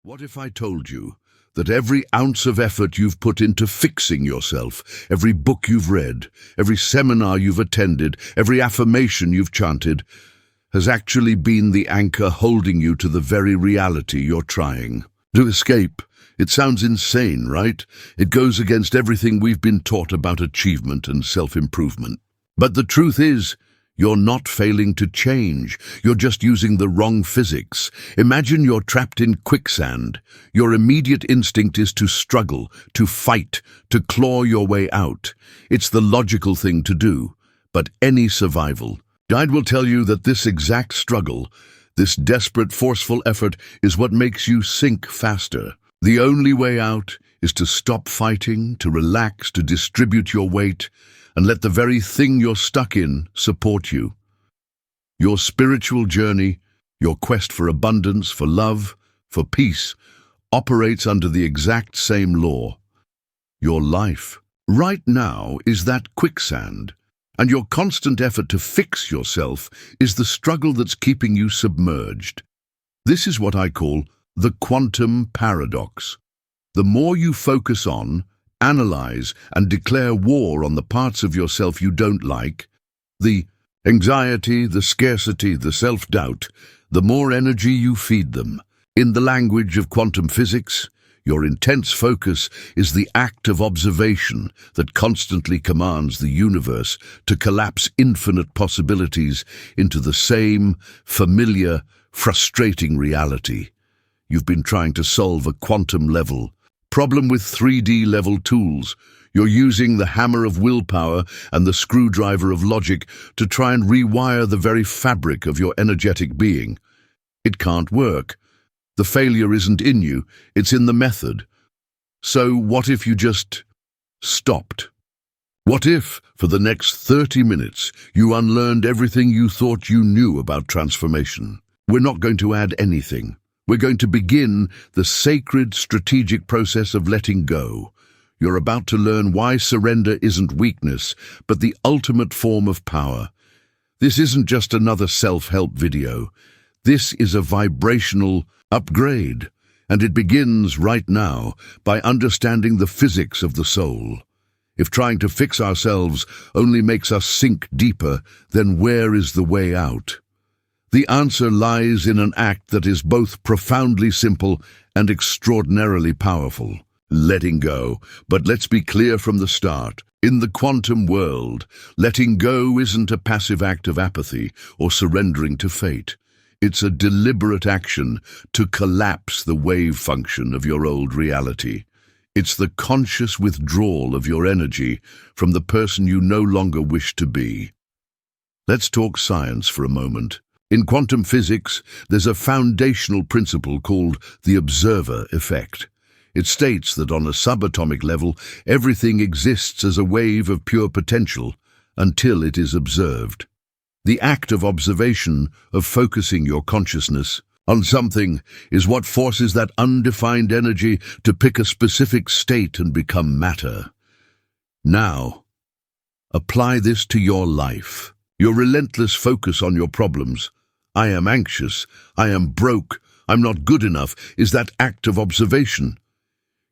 What if I told you that every ounce of effort you've put into fixing yourself, every book you've read, every seminar you've attended, every affirmation you've chanted, has actually been the anchor holding you to the very reality you're trying to escape? It sounds insane, right? It goes against everything we've been taught about achievement and self-improvement. But the truth is, you're not failing to change. You're just using the wrong physics. Imagine you're trapped in quicksand. Your immediate instinct is to struggle, to fight, to claw your way out. It's the logical thing to do. But any survival guide will tell you that this exact struggle, this desperate, forceful effort, is what makes you sink faster. The only way out is to stop fighting, to relax, to distribute your weight, and let the very thing you're stuck in support you. Your spiritual journey, your quest for abundance, for love, for peace, operates under the exact same law. Your life, right now, is that quicksand, and your constant effort to fix yourself is the struggle that's keeping you submerged. This is what I call the quantum paradox. The more you focus on, analyze, and declare war on the parts of yourself you don't like, the anxiety, the scarcity, the self-doubt, the more energy you feed them. In the language of quantum physics, your intense focus is the act of observation that constantly commands the universe to collapse infinite possibilities into the same familiar, frustrating reality. You've been trying to solve a quantum-level problem with 3D-level tools. You're using the hammer of willpower and the screwdriver of logic to try and rewire the very fabric of your energetic being. It can't work. The failure isn't in you, it's in the method. So what if you just stopped? What if, for the next 30 minutes, you unlearned everything you thought you knew about transformation? We're not going to add anything. We're going to begin the sacred, strategic process of letting go. You're about to learn why surrender isn't weakness, but the ultimate form of power. This isn't just another self-help video. This is a vibrational upgrade, and it begins right now by understanding the physics of the soul. If trying to fix ourselves only makes us sink deeper, then where is the way out? The answer lies in an act that is both profoundly simple and extraordinarily powerful: letting go. But let's be clear from the start. In the quantum world, letting go isn't a passive act of apathy or surrendering to fate. It's a deliberate action to collapse the wave function of your old reality. It's the conscious withdrawal of your energy from the person you no longer wish to be. Let's talk science for a moment. In quantum physics, there's a foundational principle called the observer effect. It states that on a subatomic level, everything exists as a wave of pure potential until it is observed. The act of observation, of focusing your consciousness on something, is what forces that undefined energy to pick a specific state and become matter. Now, apply this to your life. Your relentless focus on your problems. I am anxious, I am broke, I'm not good enough, is that act of observation.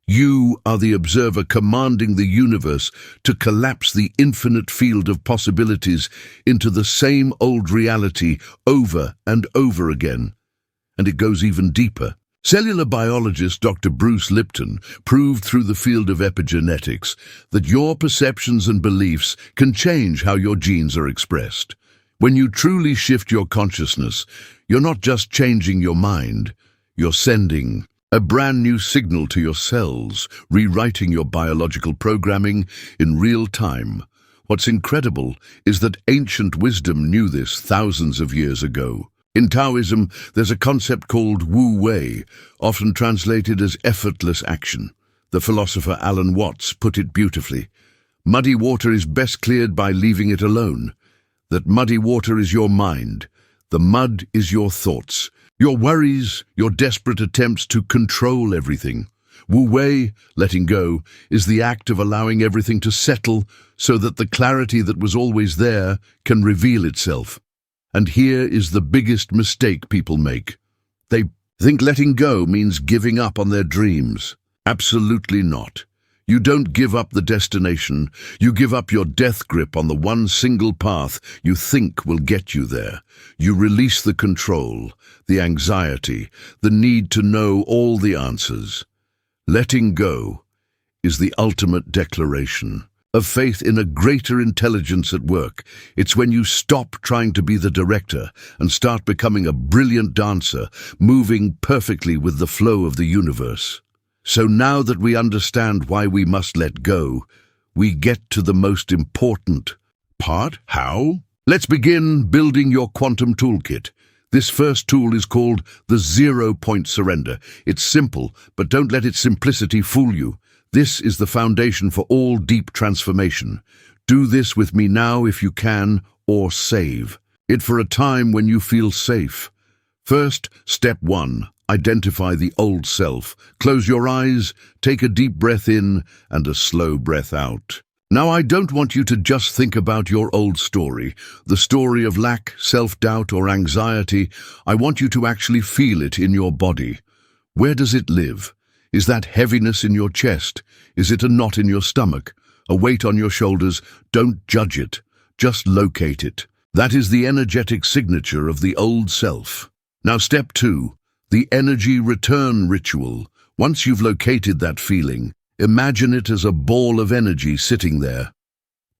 You are the observer commanding the universe to collapse the infinite field of possibilities into the same old reality over and over again. And it goes even deeper. Cellular biologist Dr. Bruce Lipton proved through the field of epigenetics that your perceptions and beliefs can change how your genes are expressed. When you truly shift your consciousness, you're not just changing your mind, you're sending a brand new signal to your cells, rewriting your biological programming in real time. What's incredible is that ancient wisdom knew this thousands of years ago. In Taoism, there's a concept called Wu Wei, often translated as effortless action. The philosopher Alan Watts put it beautifully. Muddy water is best cleared by leaving it alone. That muddy water is your mind. The mud is your thoughts, your worries, your desperate attempts to control everything. Wu Wei, letting go, is the act of allowing everything to settle so that the clarity that was always there can reveal itself. And here is the biggest mistake people make. They Think letting go means giving up on their dreams. Absolutely not. You don't give up the destination, you give up your death grip on the one single path you think will get you there. You release the control, the anxiety, the need to know all the answers. Letting go is the ultimate declaration of faith in a greater intelligence at work. It's when you stop trying to be the director and start becoming a brilliant dancer, moving perfectly with the flow of the universe. So now that we understand why we must let go, we get to the most important part. How? Let's begin building your quantum toolkit. This first tool is called the 0-point surrender. It's simple, but don't let its simplicity fool you. This is the foundation for all deep transformation. Do this with me now if you can, or save it for a time when you feel safe. First, step 1. Identify the old self. Close your eyes, take a deep breath in and a slow breath out. Now, I don't want you to just think about your old story, the story of lack, self-doubt, or anxiety. I want you to actually feel it in your body. Where does it live? Is that heaviness in your chest? Is it a knot in your stomach? A weight on your shoulders? Don't judge it. Just locate it. That is the energetic signature of the old self. Now, step 2. The energy return ritual. Once you've located that feeling, imagine it as a ball of energy sitting there.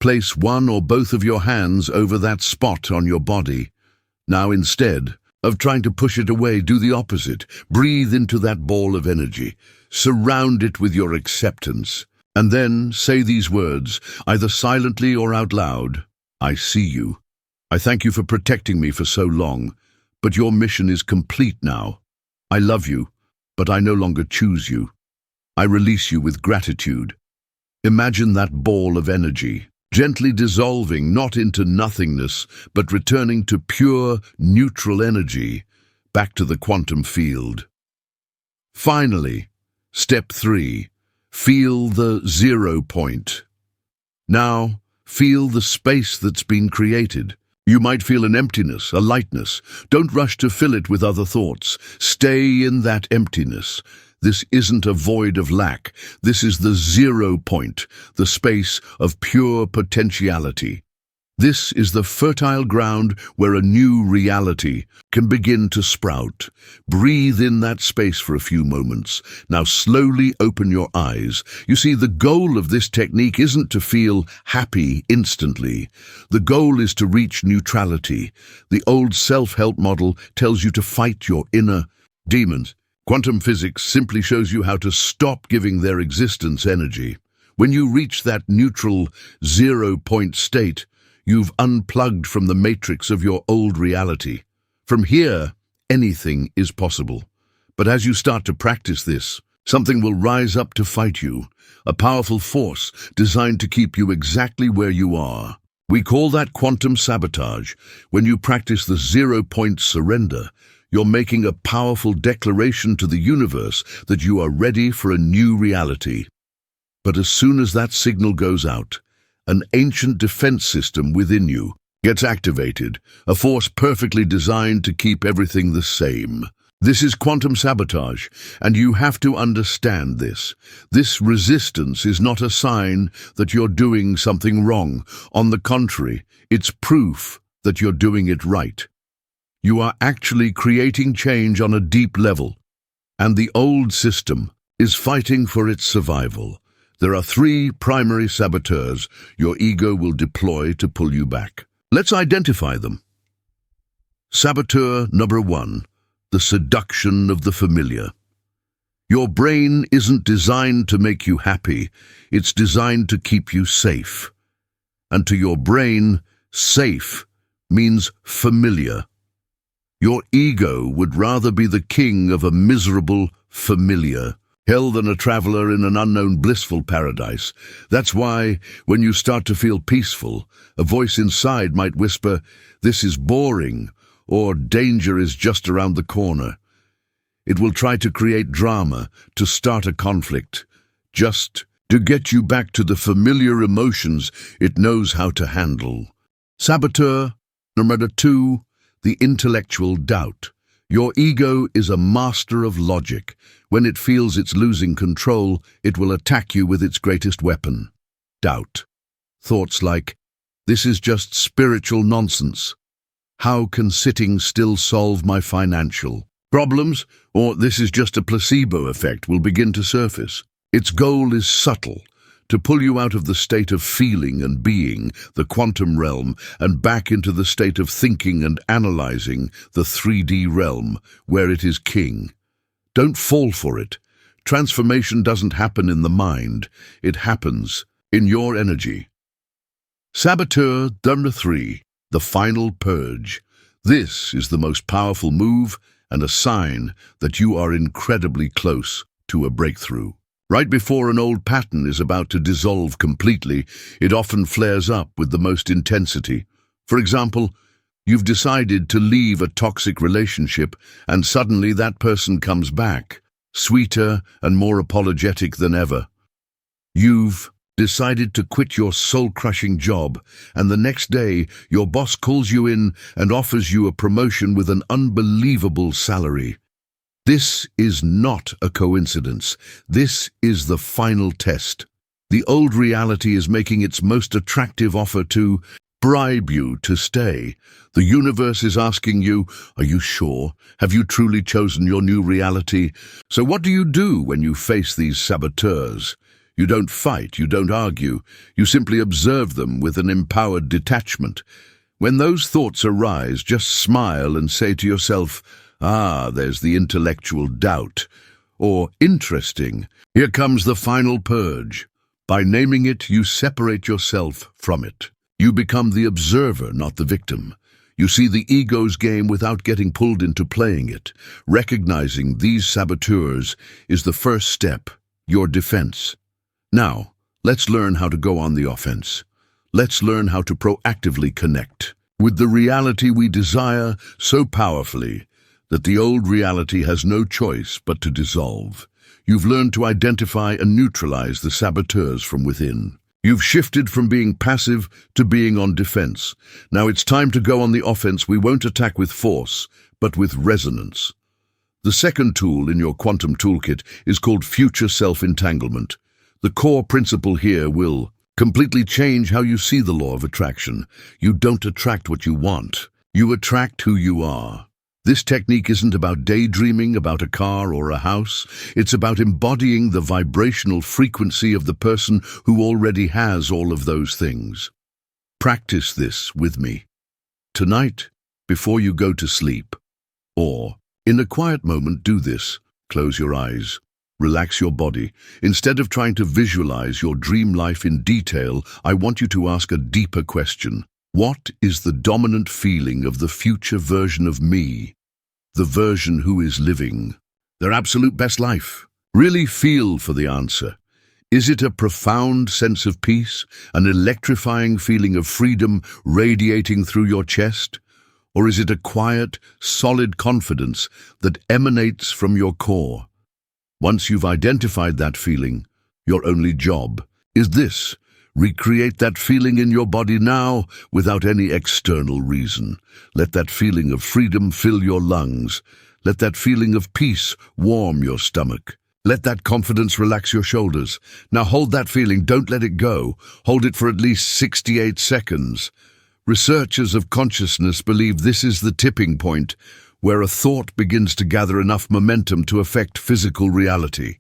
Place one or both of your hands over that spot on your body. Now, instead of trying to push it away, do the opposite. Breathe into that ball of energy. Surround it with your acceptance. And then say these words, either silently or out loud. I see you. I thank you for protecting me for so long, but your mission is complete now. I love you, but I no longer choose you. I release you with gratitude. Imagine that ball of energy, gently dissolving not into nothingness, but returning to pure, neutral energy, back to the quantum field. Finally, step 3. Feel the 0 point. Now, feel the space that's been created. You might feel an emptiness, a lightness. Don't rush to fill it with other thoughts. Stay in that emptiness. This isn't a void of lack. This is the 0 point, the space of pure potentiality. This is the fertile ground where a new reality can begin to sprout. Breathe in that space for a few moments. Now slowly open your eyes. You see, the goal of this technique isn't to feel happy instantly. The goal is to reach neutrality. The old self-help model tells you to fight your inner demons. Quantum physics simply shows you how to stop giving their existence energy. When you reach that neutral 0 point state, you've unplugged from the matrix of your old reality. From here, anything is possible. But as you start to practice this, something will rise up to fight you, a powerful force designed to keep you exactly where you are. We call that quantum sabotage. When you practice the 0 point surrender, you're making a powerful declaration to the universe that you are ready for a new reality. But as soon as that signal goes out, an ancient defense system within you gets activated, a force perfectly designed to keep everything the same. This is quantum sabotage, and you have to understand this. This resistance is not a sign that you're doing something wrong. On the contrary, it's proof that you're doing it right. You are actually creating change on a deep level, and the old system is fighting for its survival. There are 3 primary saboteurs your ego will deploy to pull you back. Let's identify them. Saboteur number 1, the seduction of the familiar. Your brain isn't designed to make you happy, it's designed to keep you safe. And to your brain, safe means familiar. Your ego would rather be the king of a miserable familiar, hell than a traveler in an unknown blissful paradise. That's why, when you start to feel peaceful, a voice inside might whisper, "This is boring," or "Danger is just around the corner." It will try to create drama, to start a conflict, just to get you back to the familiar emotions it knows how to handle. Saboteur number 2, the intellectual doubt. Your ego is a master of logic. When it feels it's losing control, it will attack you with its greatest weapon: doubt. Thoughts like, "This is just spiritual nonsense. How can sitting still solve my financial problems?" Or "This is just a placebo effect," will begin to surface. Its goal is subtle: to pull you out of the state of feeling and being, the quantum realm, and back into the state of thinking and analyzing, the 3D realm, where it is king. Don't fall for it. Transformation doesn't happen in the mind. It happens in your energy. Saboteur number 3, the final purge. This is the most powerful move and a sign that you are incredibly close to a breakthrough. Right before an old pattern is about to dissolve completely, it often flares up with the most intensity. For example, you've decided to leave a toxic relationship, and suddenly that person comes back, sweeter and more apologetic than ever. You've decided to quit your soul-crushing job, and the next day your boss calls you in and offers you a promotion with an unbelievable salary. This is not a coincidence. This is the final test. The old reality is making its most attractive offer to bribe you to stay. The universe is asking you, "Are you sure? Have you truly chosen your new reality?" So what do you do when you face these saboteurs? You don't fight, you don't argue. You simply observe them with an empowered detachment. When those thoughts arise, just smile and say to yourself, "Ah, there's the intellectual doubt." Or, "Interesting, here comes the final purge." By naming it, you separate yourself from it. You become the observer, not the victim. You see the ego's game without getting pulled into playing it. Recognizing these saboteurs is the first step, your defense. Now, let's learn how to go on the offense. Let's learn how to proactively connect with the reality we desire so powerfully that the old reality has no choice but to dissolve. You've learned to identify and neutralize the saboteurs from within. You've shifted from being passive to being on defense. Now it's time to go on the offense. We won't attack with force, but with resonance. The second tool in your quantum toolkit is called future self-entanglement. The core principle here will completely change how you see the law of attraction. You don't attract what you want. You attract who you are. This technique isn't about daydreaming about a car or a house. It's about embodying the vibrational frequency of the person who already has all of those things. Practice this with me. Tonight, before you go to sleep. Or, in a quiet moment, do this. Close your eyes. Relax your body. Instead of trying to visualize your dream life in detail, I want you to ask a deeper question. What is the dominant feeling of the future version of me? The version who is living their absolute best life. Really feel for the answer. Is it a profound sense of peace, an electrifying feeling of freedom radiating through your chest? Or is it a quiet, solid confidence that emanates from your core? Once you've identified that feeling, your only job is this: recreate that feeling in your body now without any external reason. Let that feeling of freedom fill your lungs. Let that feeling of peace warm your stomach. Let that confidence relax your shoulders. Now hold that feeling, don't let it go. Hold it for at least 68 seconds. Researchers of consciousness believe this is the tipping point where a thought begins to gather enough momentum to affect physical reality.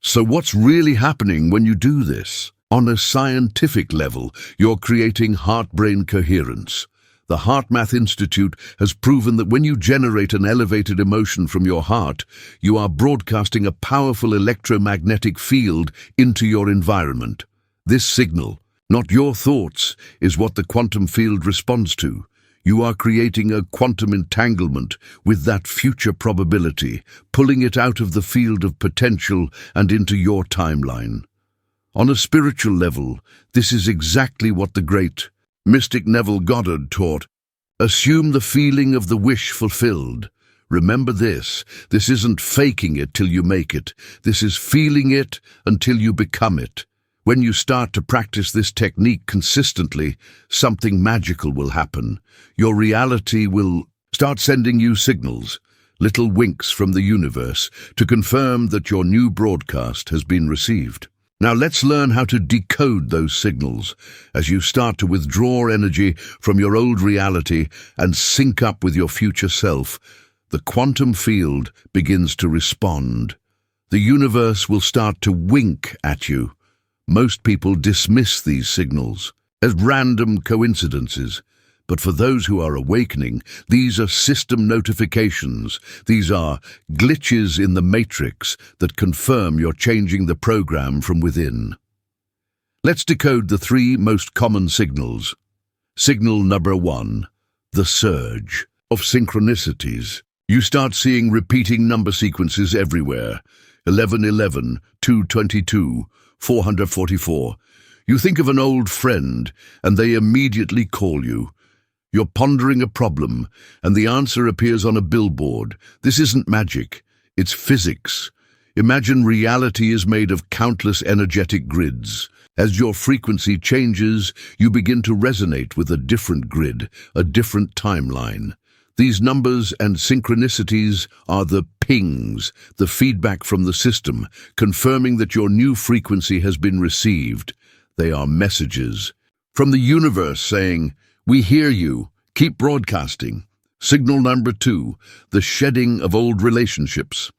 So what's really happening when you do this? On a scientific level, you're creating heart-brain coherence. The HeartMath Institute has proven that when you generate an elevated emotion from your heart, you are broadcasting a powerful electromagnetic field into your environment. This signal, not your thoughts, is what the quantum field responds to. You are creating a quantum entanglement with that future probability, pulling it out of the field of potential and into your timeline. On a spiritual level, this is exactly what the great mystic Neville Goddard taught. Assume the feeling of the wish fulfilled. Remember this isn't faking it till you make it. This is feeling it until you become it. When you start to practice this technique consistently, something magical will happen. Your reality will start sending you signals. little winks from the universe to confirm that your new broadcast has been received. Now let's learn how to decode those signals as you start to withdraw energy from your old reality and sync up with your future self. The quantum field begins to respond. The universe will start to wink at you. Most people dismiss these signals as random coincidences. But for those who are awakening, these are system notifications. These are glitches in the matrix that confirm you're changing the program from within. Let's decode the three most common signals. Signal number 1, the surge of synchronicities. You start seeing repeating number sequences everywhere. 1111, 222, 444. You think of an old friend, and they immediately call you. You're pondering a problem, and the answer appears on a billboard. This isn't magic, it's physics. Imagine reality is made of countless energetic grids. As your frequency changes, you begin to resonate with a different grid, a different timeline. These numbers and synchronicities are the pings, the feedback from the system, confirming that your new frequency has been received. They are messages from the universe saying, "We hear you. Keep broadcasting." Signal number 2, the shedding of old relationships.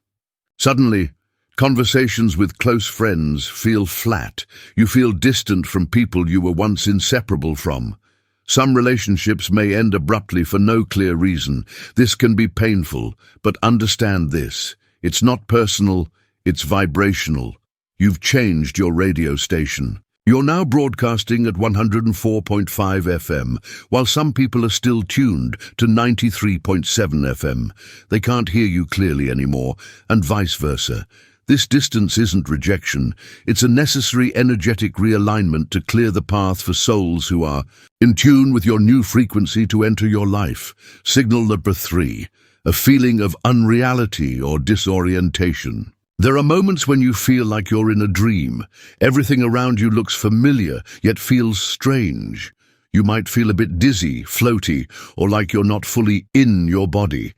Suddenly, conversations with close friends feel flat. You feel distant from people you were once inseparable from. Some relationships may end abruptly for no clear reason. This can be painful, but understand this. It's not personal, it's vibrational. You've changed your radio station. You're now broadcasting at 104.5 FM, while some people are still tuned to 93.7 FM. They can't hear you clearly anymore, and vice versa. This distance isn't rejection. It's a necessary energetic realignment to clear the path for souls who are in tune with your new frequency to enter your life. Signal number 3, a feeling of unreality or disorientation. There are moments when you feel like you're in a dream. Everything around you looks familiar, yet feels strange. You might feel a bit dizzy, floaty, or like you're not fully in your body.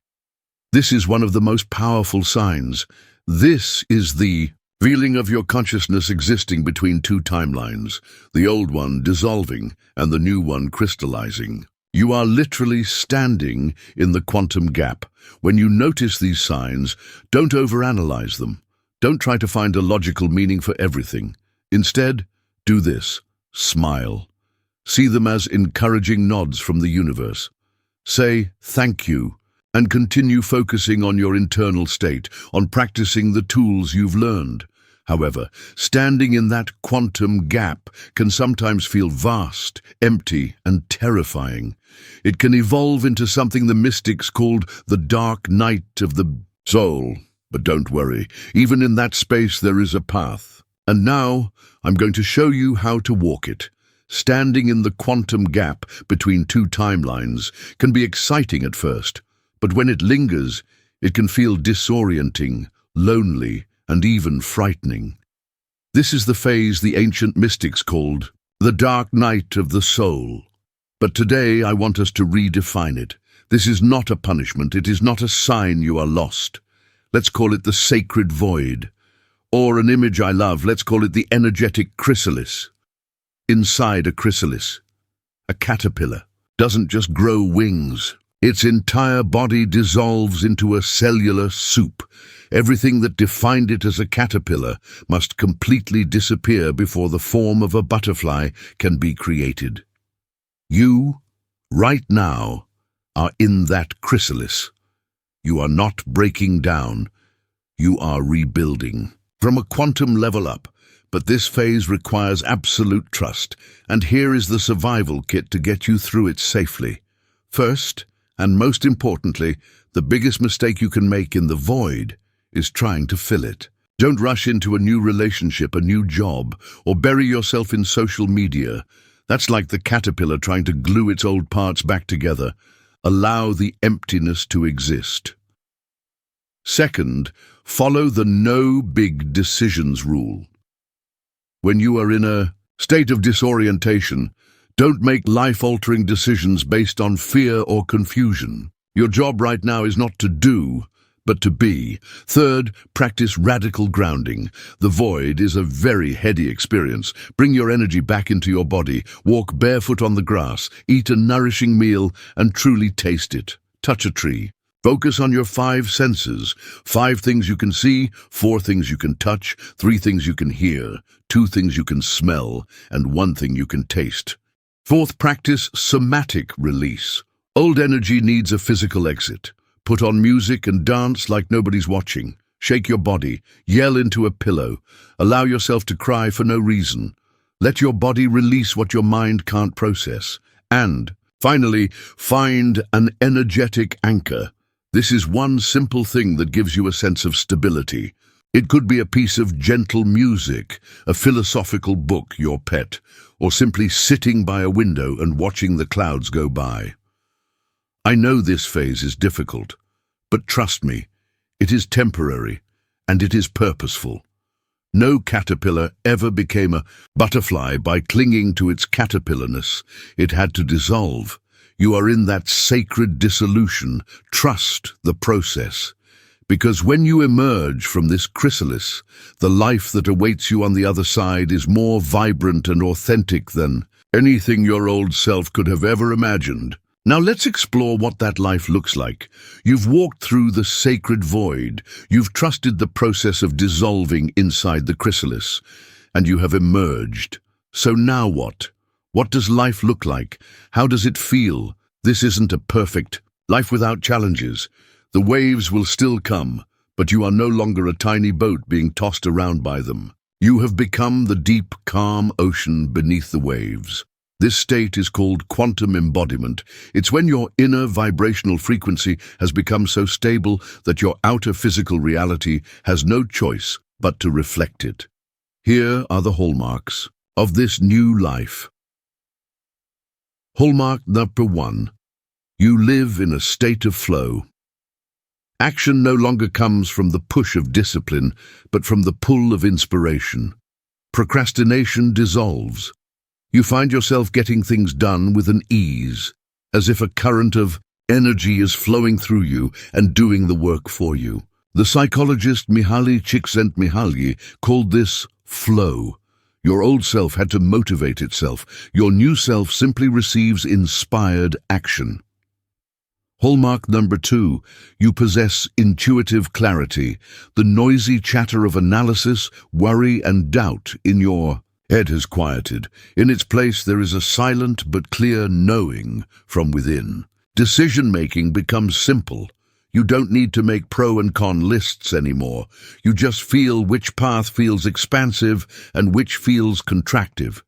This is one of the most powerful signs. This is the feeling of your consciousness existing between two timelines, the old one dissolving and the new one crystallizing. You are literally standing in the quantum gap. When you notice these signs, don't overanalyze them. Don't try to find a logical meaning for everything. Instead, do this. Smile. See them as encouraging nods from the universe. Say thank you, and continue focusing on your internal state, on practicing the tools you've learned. However, standing in that quantum gap can sometimes feel vast, empty, and terrifying. It can evolve into something the mystics called the dark night of the soul. But don't worry, even in that space there is a path. And now, I'm going to show you how to walk it. Standing in the quantum gap between two timelines can be exciting at first, but when it lingers, it can feel disorienting, lonely, and even frightening. This is the phase the ancient mystics called the dark night of the soul. But today I want us to redefine it. This is not a punishment, it is not a sign you are lost. Let's call it the sacred void. Or an image I love, let's call it the energetic chrysalis. Inside a chrysalis, a caterpillar doesn't just grow wings. Its entire body dissolves into a cellular soup. Everything that defined it as a caterpillar must completely disappear before the form of a butterfly can be created. You, right now, are in that chrysalis. You are not breaking down, you are rebuilding. From a quantum level up, but this phase requires absolute trust, and here is the survival kit to get you through it safely. First, and most importantly, the biggest mistake you can make in the void is trying to fill it. Don't rush into a new relationship, a new job, or bury yourself in social media. That's like the caterpillar trying to glue its old parts back together. Allow the emptiness to exist. Second, follow the no big decisions rule. When you are in a state of disorientation, don't make life-altering decisions based on fear or confusion. Your job right now is not to do, but to be. Third, practice radical grounding. The void is a very heady experience. Bring your energy back into your body. Walk barefoot on the grass. Eat a nourishing meal and truly taste it. Touch a tree. Focus on your 5 senses. 5 things you can see, 4 things you can touch, 3 things you can hear, 2 things you can smell, and 1 thing you can taste. Fourth, practice somatic release. Old energy needs a physical exit. Put on music and dance like nobody's watching. Shake your body. Yell into a pillow. Allow yourself to cry for no reason. Let your body release what your mind can't process. And, finally, find an energetic anchor. This is one simple thing that gives you a sense of stability. It could be a piece of gentle music, a philosophical book, your pet, or simply sitting by a window and watching the clouds go by. I know this phase is difficult, but trust me, it is temporary and it is purposeful. No caterpillar ever became a butterfly by clinging to its caterpillarness. It had to dissolve. You are in that sacred dissolution. Trust the process. Because when you emerge from this chrysalis, the life that awaits you on the other side is more vibrant and authentic than anything your old self could have ever imagined. Now let's explore what that life looks like. You've walked through the sacred void. You've trusted the process of dissolving inside the chrysalis, and you have emerged. So now what? What does life look like? How does it feel? This isn't a perfect life without challenges. The waves will still come, but you are no longer a tiny boat being tossed around by them. You have become the deep, calm ocean beneath the waves. This state is called quantum embodiment. It's when your inner vibrational frequency has become so stable that your outer physical reality has no choice but to reflect it. Here are the hallmarks of this new life. Hallmark number 1. You live in a state of flow. Action no longer comes from the push of discipline, but from the pull of inspiration. Procrastination dissolves. You find yourself getting things done with an ease, as if a current of energy is flowing through you and doing the work for you. The psychologist Mihaly Csikszentmihalyi called this flow. Your old self had to motivate itself. Your new self simply receives inspired action. Hallmark number 2, you possess intuitive clarity. The noisy chatter of analysis, worry, and doubt in your head has quieted. In its place, there is a silent but clear knowing from within. Decision-making becomes simple. You don't need to make pro and con lists anymore. You just feel which path feels expansive and which feels contractive.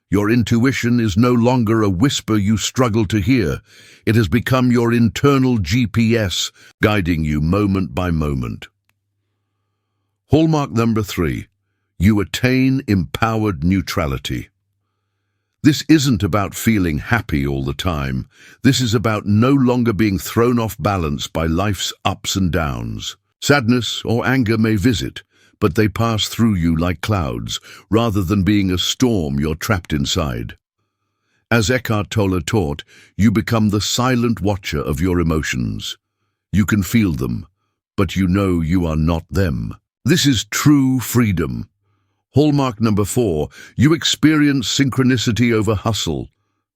Your intuition is no longer a whisper you struggle to hear. It has become your internal GPS, guiding you moment by moment. Hallmark number 3. You attain empowered neutrality. This isn't about feeling happy all the time. This is about no longer being thrown off balance by life's ups and downs. Sadness or anger may visit, but they pass through you like clouds, rather than being a storm you're trapped inside. As Eckhart Tolle taught, you become the silent watcher of your emotions. You can feel them, but you know you are not them. This is true freedom. Hallmark number 4, you experience synchronicity over hustle.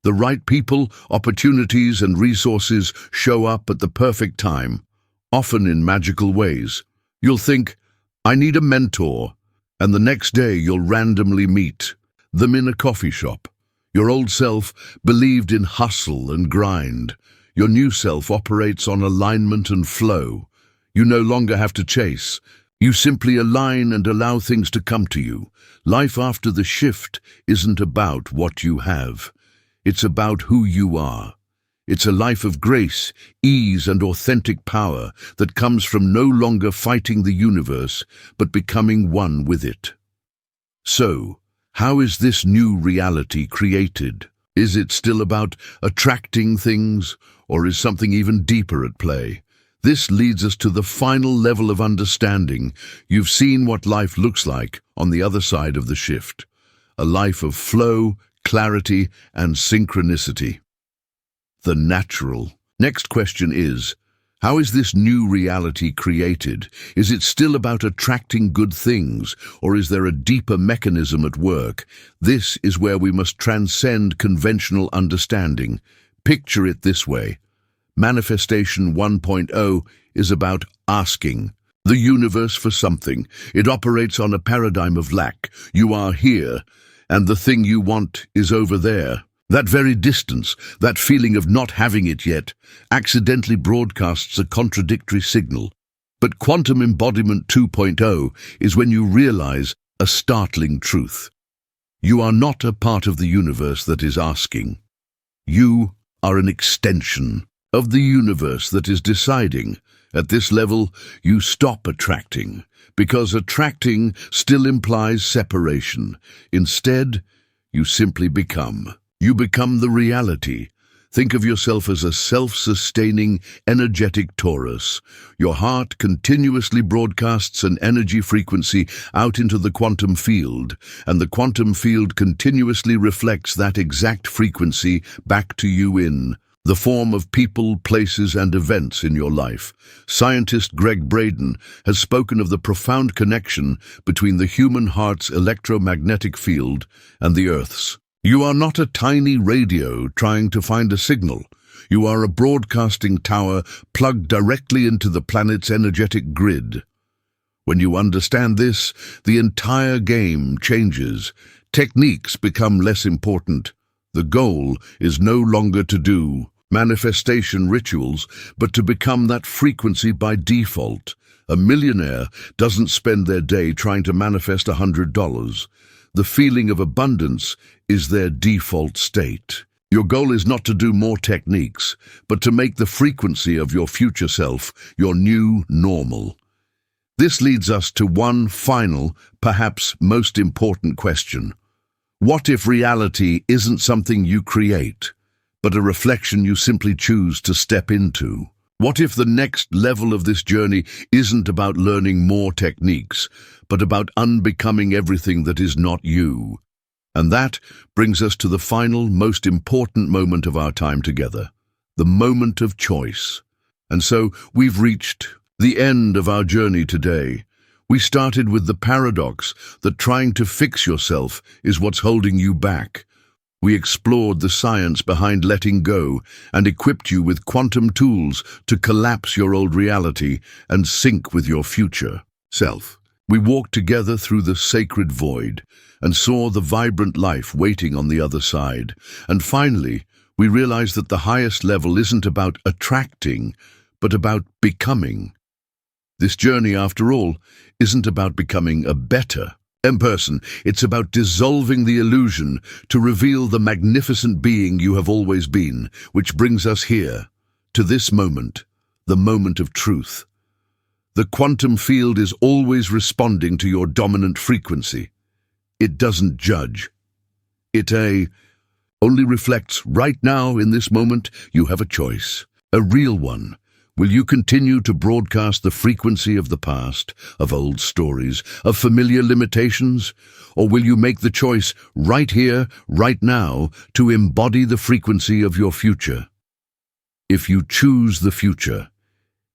The right people, opportunities, and resources show up at the perfect time, often in magical ways. You'll think, I need a mentor, and the next day you'll randomly meet them in a coffee shop. Your old self believed in hustle and grind. Your new self operates on alignment and flow. You no longer have to chase. You simply align and allow things to come to you. Life after the shift isn't about what you have. It's about who you are. It's a life of grace, ease, and authentic power that comes from no longer fighting the universe, but becoming one with it. So, how is this new reality created? Is it still about attracting things, or is something even deeper at play? This leads us to the final level of understanding. You've seen what life looks like on the other side of the shift. A life of flow, clarity, and synchronicity. The natural. Next question is, How is this new reality created? Is it still about attracting good things, or is there a deeper mechanism at work? This is where we must transcend conventional understanding. Picture it this way. Manifestation 1.0 is about asking the universe for something. It operates on a paradigm of lack. You are here, and the thing you want is over there. That very distance, that feeling of not having it yet, accidentally broadcasts a contradictory signal. But quantum embodiment 2.0 is when you realize a startling truth. You are not a part of the universe that is asking. You are an extension of the universe that is deciding. At this level, you stop attracting, because attracting still implies separation. Instead, you simply become. You become the reality. Think of yourself as a self-sustaining, energetic torus. Your heart continuously broadcasts an energy frequency out into the quantum field, and the quantum field continuously reflects that exact frequency back to you in the form of people, places, and events in your life. Scientist Greg Braden has spoken of the profound connection between the human heart's electromagnetic field and the Earth's. You are not a tiny radio trying to find a signal. You are a broadcasting tower plugged directly into the planet's energetic grid. When you understand this, the entire game changes. Techniques become less important. The goal is no longer to do manifestation rituals, but to become that frequency by default. A millionaire doesn't spend their day trying to manifest $100. The feeling of abundance is their default state. Your goal is not to do more techniques, but to make the frequency of your future self your new normal. This leads us to one final, perhaps most important question. What if reality isn't something you create, but a reflection you simply choose to step into? What if the next level of this journey isn't about learning more techniques, but about unbecoming everything that is not you? And that brings us to the final, most important moment of our time together, the moment of choice. And so we've reached the end of our journey today. We started with the paradox that trying to fix yourself is what's holding you back. We explored the science behind letting go and equipped you with quantum tools to collapse your old reality and sync with your future self. We walked together through the sacred void and saw the vibrant life waiting on the other side. And finally, we realized that the highest level isn't about attracting, but about becoming. This journey, after all, isn't about becoming a better person. It's about dissolving the illusion to reveal the magnificent being you have always been, which brings us here, to this moment, the moment of truth. The quantum field is always responding to your dominant frequency. It doesn't judge. It only reflects right now, in this moment. You have a choice, a real one. Will you continue to broadcast the frequency of the past, of old stories, of familiar limitations? Or will you make the choice right here, right now, to embody the frequency of your future? If you choose the future,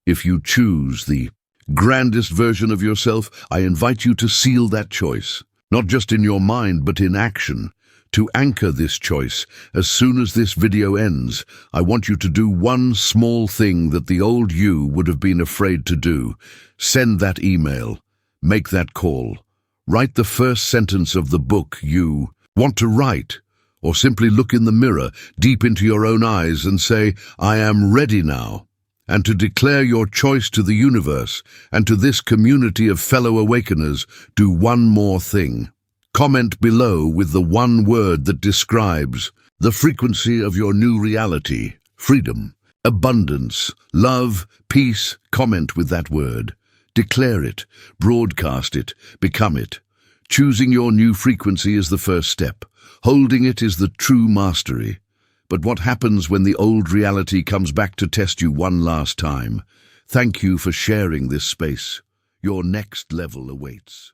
if you choose the grandest version of yourself, I invite you to seal that choice, not just in your mind, but in action. To anchor this choice, as soon as this video ends, I want you to do one small thing that the old you would have been afraid to do. Send that email. Make that call. Write the first sentence of the book you want to write, or simply look in the mirror, deep into your own eyes, and say, I am ready now. And to declare your choice to the universe and to this community of fellow awakeners, do one more thing. Comment below with the one word that describes the frequency of your new reality: freedom, abundance, love, peace. Comment with that word. Declare it, broadcast it, become it. Choosing your new frequency is the first step. Holding it is the true mastery. But what happens when the old reality comes back to test you one last time? Thank you for sharing this space. Your next level awaits.